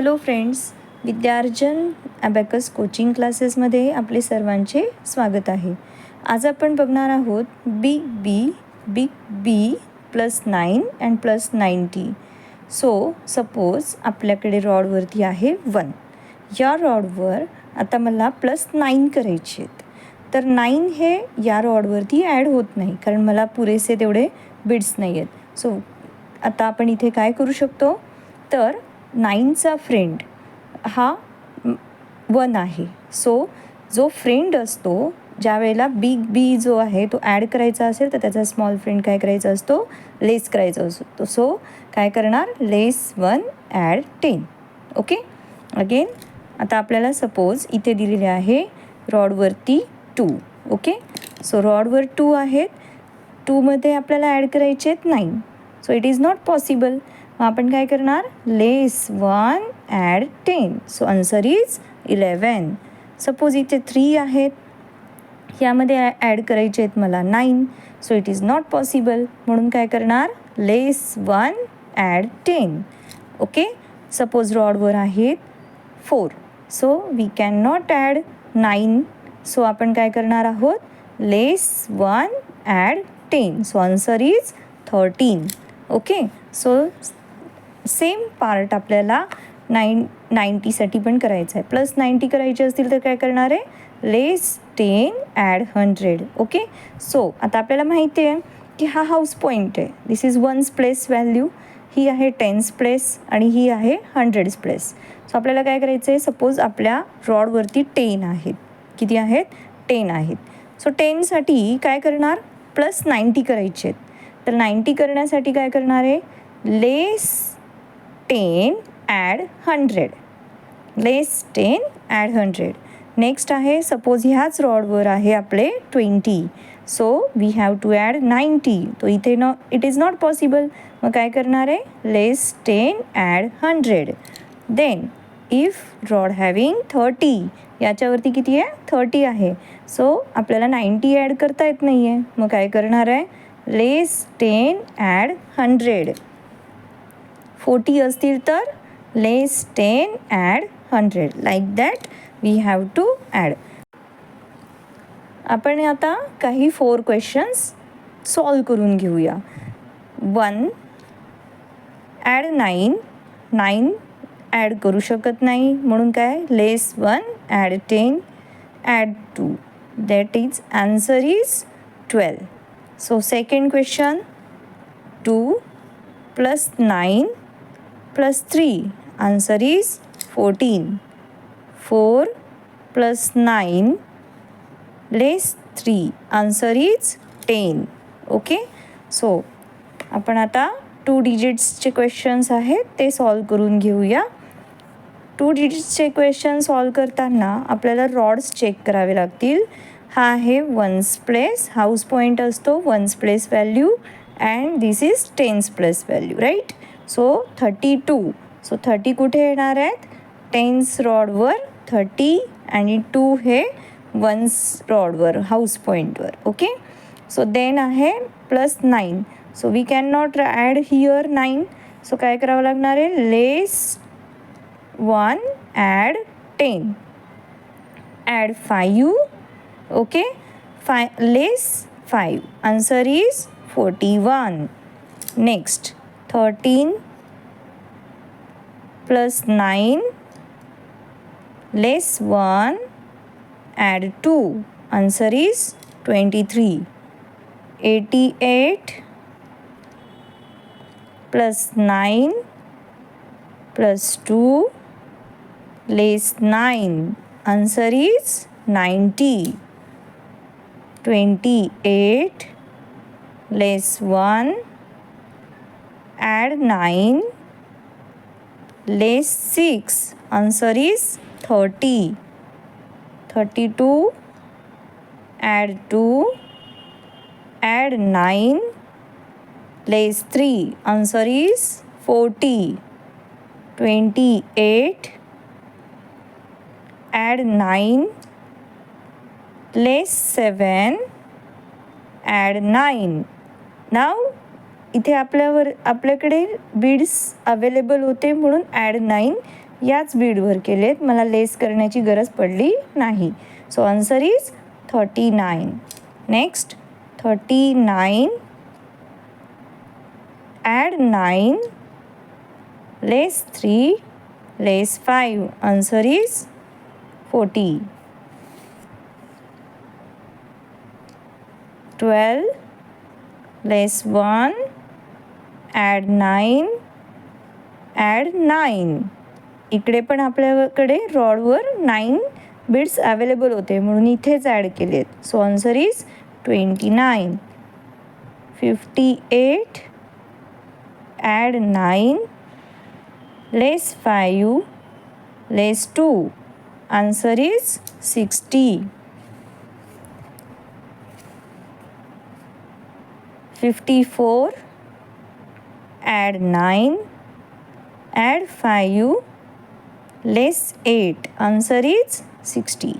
Hello friends, विद्यार्जन abacus coaching क्लासेसमध्ये आपले सर्वांचे स्वागत आहे. आज आपण बघणार आहोत big B plus 9 and plus 90. So suppose आपल्याकडे रॉडवरती आहे 1. या रॉडवर आता मला प्लस 9 करायचे आहेत. तर 9 हे या रॉडवरती ॲड होत नाही कारण मला पुरेसे तेवढे बिट्स नाही आहेत. सो आता आपण इथे काय करू शकतो, तर 9चा फ्रेंड हा 1 आहे. सो जो फ्रेंड असतो, ज्या वेळेला बिग बी जो आहे तो ॲड करायचा असेल तर त्याचा स्मॉल फ्रेंड काय करायचा असतो, लेस करायचा असतो. सो काय करणार, लेस 1 ॲड 10. ओके. अगेन आता आपल्याला सपोज इथे दिलेले आहे रॉडवरती 2. ओके. सो रॉडवर 2 आहेत, 2मध्ये आपल्याला ॲड करायचे आहेत 9. So it is not possible. मग आपण काय करणार, less 1 add 10. So answer is 11. Suppose इथे 3 आहेत, यामध्ये ॲड करायचे आहेत मला 9. So it is not possible. म्हणून काय करणार, लेस 1 ॲड 10. ओके. सपोज रॉडवर आहेत 4. So we can not add 9. So आपण काय करणार आहोत, less 1 add 10. So answer is 13. Okay. So same part आपल्याला 90साठी पण करायचं आहे. प्लस 90 करायचे असतील तर काय करणार आहे, लेस 10 ॲड 100. ओके. सो आता आपल्याला माहिती आहे की हा हाऊस पॉईंट आहे. दिस इज 1's प्लेस व्हॅल्यू, ही आहे 10's प्लेस आणि ही आहे 100's प्लेस. सो आपल्याला काय करायचं आहे, सपोज आपल्या रॉडवरती 10 आहेत. किती आहेत, 10 आहेत. सो 10साठी काय करणार, प्लस 90 करायचे आहेत. तर 90 करण्यासाठी काय करणार आहे, less 10 add 100. Less 10 add 100. Next आहे, सपोज ह्याच रॉडवर आहे आपले 20. So we have to add 90. तो इथे इट इज नॉट पॉसिबल. मग काय करणार आहे, less 10 add 100. Then if rod having 30, याच्यावरती किती आहे, 30 आहे. सो आपल्याला 90 ॲड करता येत नाही आहे. मग काय करणार आहे, लेस 10 ॲड 100. 40 असतील तर less 10 add 100. Like that we have to add. आपण आता काही 4 क्वेश्चन्स सॉल्व करून घेऊया. 1 ॲड 9. 9 ॲड करू शकत नाही, म्हणून काय, less 1 add 10 add 2. That is answer is 12. So second question, 2 plus 9 plus 3. Answer is 14. 4 plus 9 less 3. Answer is 10. Okay. So आपण आता 2 डिजिट्सचे क्वेश्चन्स आहेत ते सॉल्व करून घेऊया. 2 डिजिट्सचे क्वेश्चन सॉल्व करताना आपल्याला रॉड्स चेक करावे लागतील. हा आहे 1's प्लेस, हाऊस पॉईंट असतो 1's place value, and this is 10's place value, right. So 32. So 30 कुठे येणार आहेत, 10's रॉडवर 30 आणि 2 हे 1's रॉडवर, हाऊस पॉईंटवर. ओके. सो देन आहे plus 9. So we can not add here 9. So काय करावं लागणार आहे, less 1 add 10 add 5. Okay. Less 5. Answer is 41. Next 13 plus 9 less 1 add 2. Answer is 23. 88 plus 9 plus 2 less 9. Answer is 90. 28 less 1 add 9 less 6. Answer is 30. 32 add 2 add 9 less 3. Answer is 40. 28 add 9 less 7 add 9. नाव इथे आपल्याकडे beads available होते म्हणून add 9 याच बीडवर केलेत, मला लेस करण्याची गरज पडली नाही. So answer is 39. Next 39 add 9 less 3 less 5. Answer is 40. 12 less 1 add 9 add 9. इकडे पण आपल्याकडे रॉडवर 9 बिट्स अवेलेबल होते म्हणून इथेच ॲड केलेत. So answer is 29. 58 add 9 less 5 less 2. Answer is 60. 54 add 9 add 5 less 8. Answer is 60.